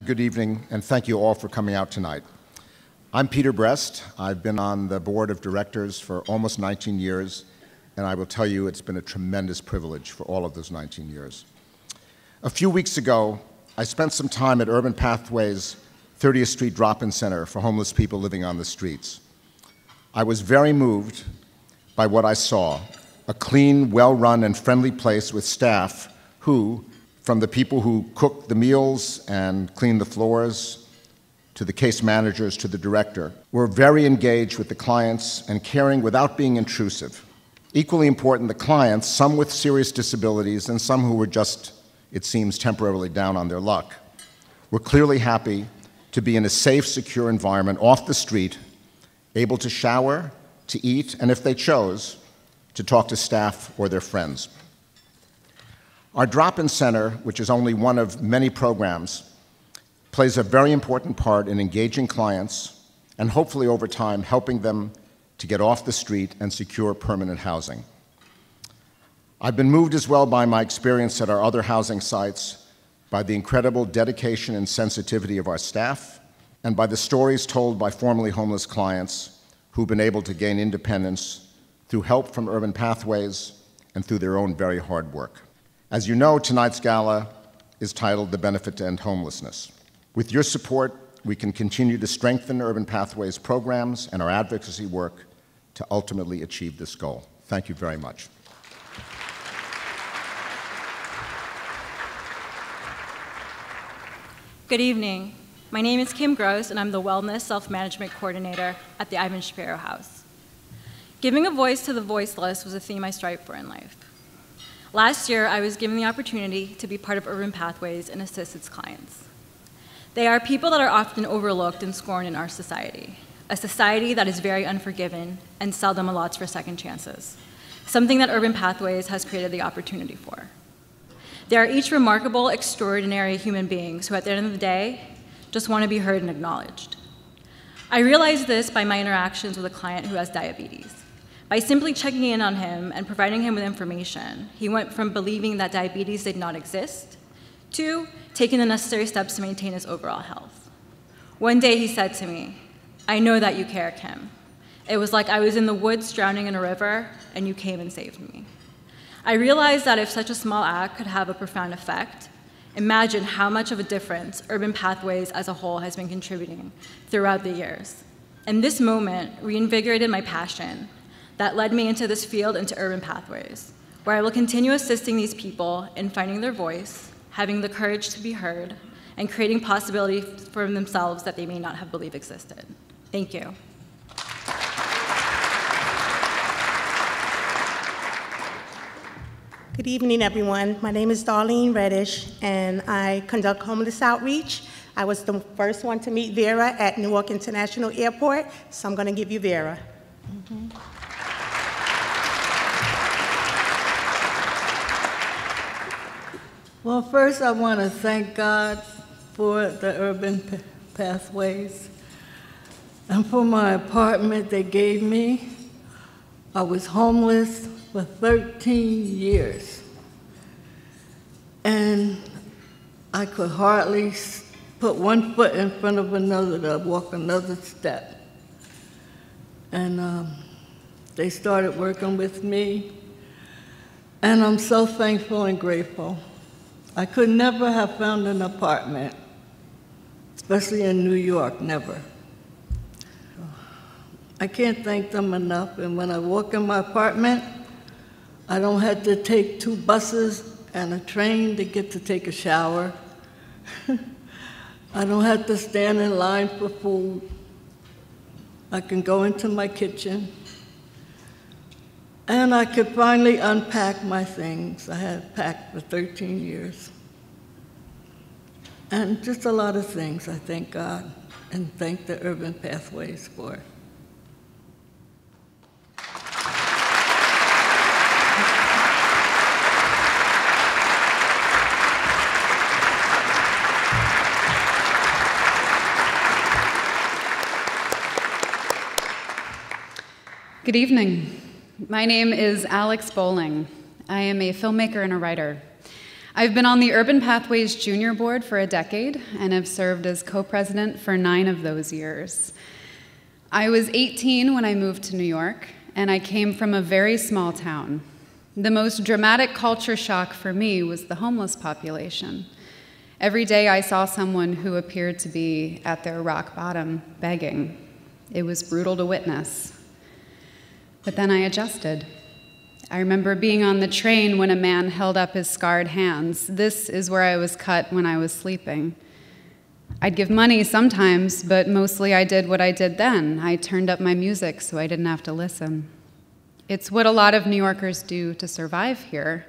good evening, and thank you all for coming out tonight. I'm Peter Brest. I've been on the board of directors for almost 19 years, and I will tell you it's been a tremendous privilege for all of those 19 years. A few weeks ago, I spent some time at Urban Pathways 30th Street Drop-In Center for homeless people living on the streets. I was very moved by what I saw, a clean, well-run, and friendly place with staff who, from the people who cook the meals and clean the floors, to the case managers, to the director, were very engaged with the clients and caring without being intrusive. Equally important, the clients, some with serious disabilities and some who were just, it seems, temporarily down on their luck, were clearly happy to be in a safe, secure environment off the street, able to shower, to eat, and if they chose, to talk to staff or their friends. Our drop-in center, which is only one of many programs, plays a very important part in engaging clients and hopefully over time helping them to get off the street and secure permanent housing. I've been moved as well by my experience at our other housing sites, by the incredible dedication and sensitivity of our staff, and by the stories told by formerly homeless clients who've been able to gain independence through help from Urban Pathways and through their own very hard work. As you know, tonight's gala is titled The Benefit to End Homelessness. With your support, we can continue to strengthen Urban Pathways programs and our advocacy work to ultimately achieve this goal. Thank you very much. Good evening. My name is Kim Gross, and I'm the Wellness Self-Management Coordinator at the Ivan Shapiro House. Giving a voice to the voiceless was a theme I strive for in life. Last year, I was given the opportunity to be part of Urban Pathways and assist its clients. They are people that are often overlooked and scorned in our society, a society that is very unforgiving and seldom allots for second chances, something that Urban Pathways has created the opportunity for. They are each remarkable, extraordinary human beings who, at the end of the day, just want to be heard and acknowledged. I realized this by my interactions with a client who has diabetes. By simply checking in on him and providing him with information, he went from believing that diabetes did not exist to taking the necessary steps to maintain his overall health. One day he said to me, "I know that you care, Kim. It was like I was in the woods drowning in a river and you came and saved me." I realized that if such a small act could have a profound effect, imagine how much of a difference Urban Pathways as a whole has been contributing throughout the years. And this moment reinvigorated my passion that led me into this field, into Urban Pathways, where I will continue assisting these people in finding their voice, having the courage to be heard, and creating possibilities for themselves that they may not have believed existed. Thank you. Good evening, everyone. My name is Darlene Redman, and I conduct homeless outreach. I was the first one to meet Vera at Newark International Airport, so I'm going to give you Vera. Well, first I want to thank God for the Urban Pathways and for my apartment they gave me. I was homeless for 13 years, and I could hardly put one foot in front of another to walk another step. And they started working with me, and I'm so thankful and grateful. I could never have found an apartment, especially in New York, never. I can't thank them enough, and when I walk in my apartment, I don't have to take 2 buses and a train to get to take a shower. I don't have to stand in line for food. I can go into my kitchen, and I could finally unpack my things. I had packed for 13 years. And just a lot of things I thank God and thank the Urban Pathways for. Good evening. My name is Alex Bowling. I am a filmmaker and a writer. I've been on the Urban Pathways Junior Board for a decade and have served as co-president for 9 of those years. I was 18 when I moved to New York, and I came from a very small town. The most dramatic culture shock for me was the homeless population. Every day I saw someone who appeared to be at their rock bottom begging. It was brutal to witness. But then I adjusted. I remember being on the train when a man held up his scarred hands. This is where I was cut when I was sleeping. I'd give money sometimes, but mostly I did what I did then. I turned up my music so I didn't have to listen. It's what a lot of New Yorkers do to survive here.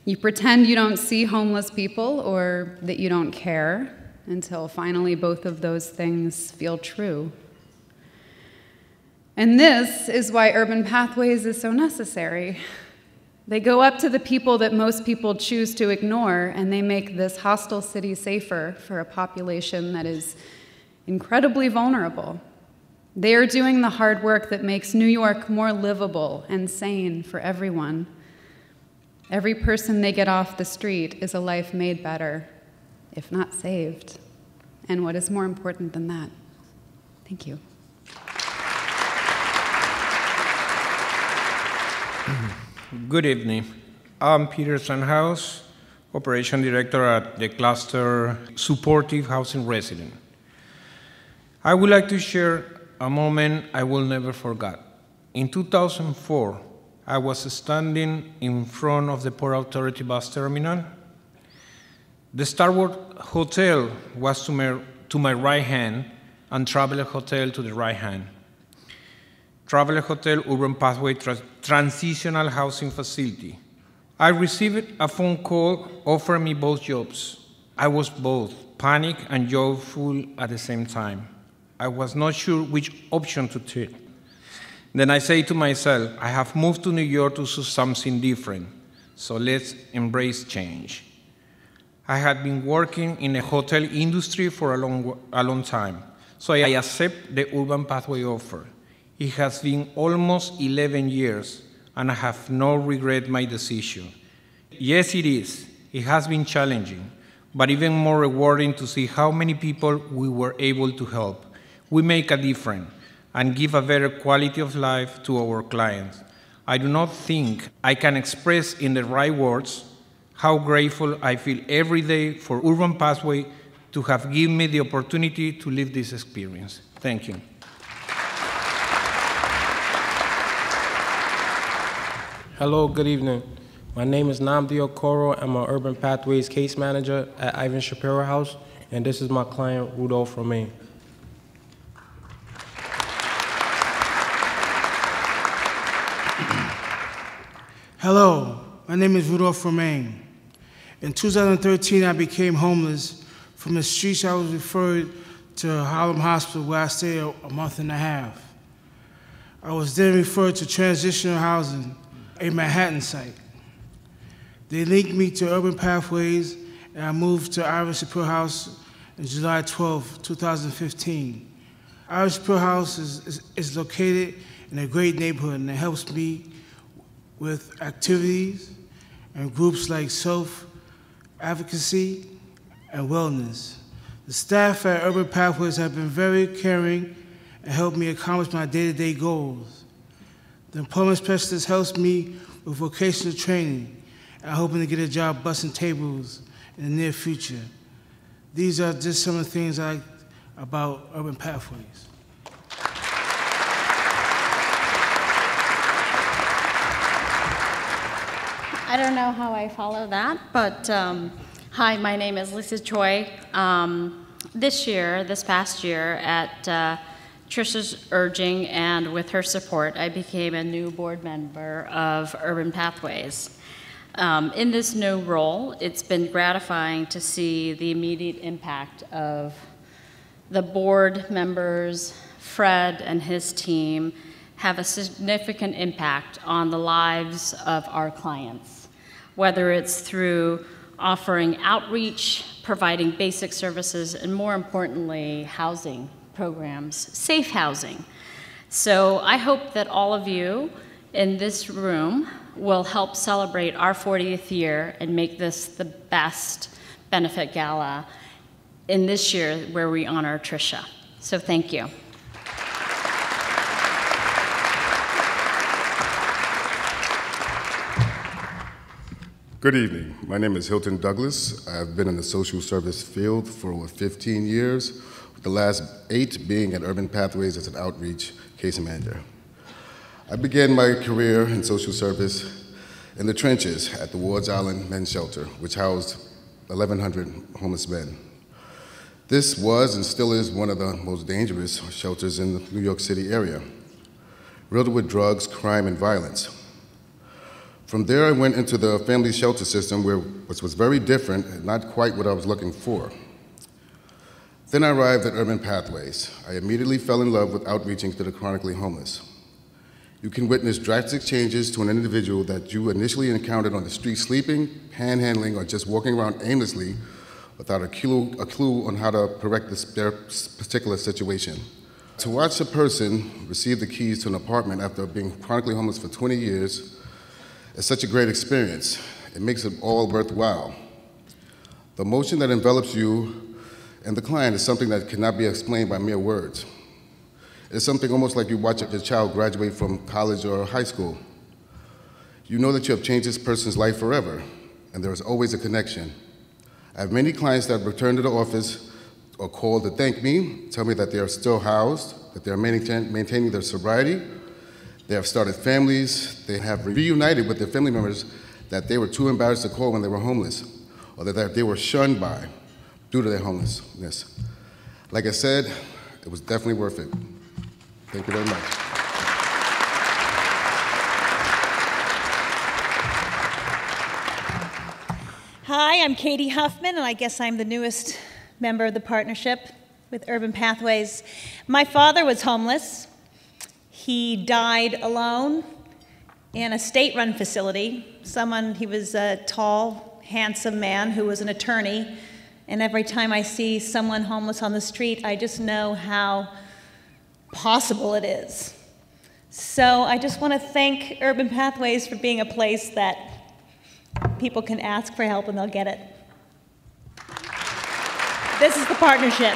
You pretend you don't see homeless people or that you don't care until finally both of those things feel true. And this is why Urban Pathways is so necessary. They go up to the people that most people choose to ignore, and they make this hostile city safer for a population that is incredibly vulnerable. They are doing the hard work that makes New York more livable and sane for everyone. Every person they get off the street is a life made better, if not saved. And what is more important than that? Thank you. Good evening. I'm Peterson House, Operation Director at the Cluster Supportive Housing Resident. I would like to share a moment I will never forget. In 2004, I was standing in front of the Port Authority bus terminal. The Starwood Hotel was to my right hand, and Traveler Hotel to the right hand. Traveler Hotel Urban Pathway Transitional Housing Facility. I received a phone call offering me both jobs. I was both panicked and joyful at the same time. I was not sure which option to take. Then I say to myself, I have moved to New York to do something different, so let's embrace change. I had been working in the hotel industry for a long time, so I accept the Urban Pathway offer. It has been almost 11 years, and I have no regret my decision. Yes, it is. It has been challenging, but even more rewarding to see how many people we were able to help. We make a difference and give a better quality of life to our clients. I do not think I can express in the right words how grateful I feel every day for Urban Pathway to have given me the opportunity to live this experience. Thank you. Hello, good evening. My name is Namdi Okoro. I'm an Urban Pathways case manager at Ivan Shapiro House, and this is my client, Rudolph Romaine. Hello, my name is Rudolph Romaine. In 2013, I became homeless. From the streets, I was referred to Harlem Hospital, where I stayed a month and a half. I was then referred to transitional housing, a Manhattan site. They linked me to Urban Pathways, and I moved to Ivan Shapiro House on July 12, 2015. Ivan Shapiro House is located in a great neighborhood, and it helps me with activities and groups like self-advocacy and wellness. The staff at Urban Pathways have been very caring and helped me accomplish my day-to-day goals. The employment specialist helps me with vocational training, and I'm hoping to get a job bussing tables in the near future. These are just some of the things I like about Urban Pathways. I don't know how I follow that, but hi, my name is Lisa Choi. This past year, at Trisha's urging and with her support, I became a new board member of Urban Pathways. In this new role, it's been gratifying to see the immediate impact of the board members, Fred and his team, have a significant impact on the lives of our clients, whether it's through offering outreach, providing basic services, and more importantly, housing programs, safe housing. So I hope that all of you in this room will help celebrate our 40th year and make this the best benefit gala in this year where we honor Tricia. So thank you. Good evening. My name is Hylton Douglas. I've been in the social service field for over 15 years, with the last 8 being at Urban Pathways as an outreach case manager. I began my career in social service in the trenches at the Wards Island Men's Shelter, which housed 1,100 homeless men. This was and still is one of the most dangerous shelters in the New York City area, riddled with drugs, crime, and violence. From there, I went into the family shelter system, which was very different and not quite what I was looking for. Then I arrived at Urban Pathways. I immediately fell in love with outreaching to the chronically homeless. You can witness drastic changes to an individual that you initially encountered on the street sleeping, panhandling, or just walking around aimlessly without a clue on how to correct their particular situation. To watch a person receive the keys to an apartment after being chronically homeless for 20 years is such a great experience. It makes it all worthwhile. The emotion that envelops you and the client is something that cannot be explained by mere words. It's something almost like you watch your child graduate from college or high school. You know that you have changed this person's life forever, and there is always a connection. I have many clients that return to the office or call to thank me, tell me that they are still housed, that they are maintaining their sobriety, they have started families, they have reunited with their family members that they were too embarrassed to call when they were homeless, or that they were shunned by due to their homelessness. Like I said, it was definitely worth it. Thank you very much. Hi, I'm Cady Huffman, and I guess I'm the newest member of the partnership with Urban Pathways. My father was homeless. He died alone in a state-run facility. He was a tall, handsome man who was an attorney, and every time I see someone homeless on the street, I just know how possible it is. So I just want to thank Urban Pathways for being a place that people can ask for help and they'll get it. This is the partnership.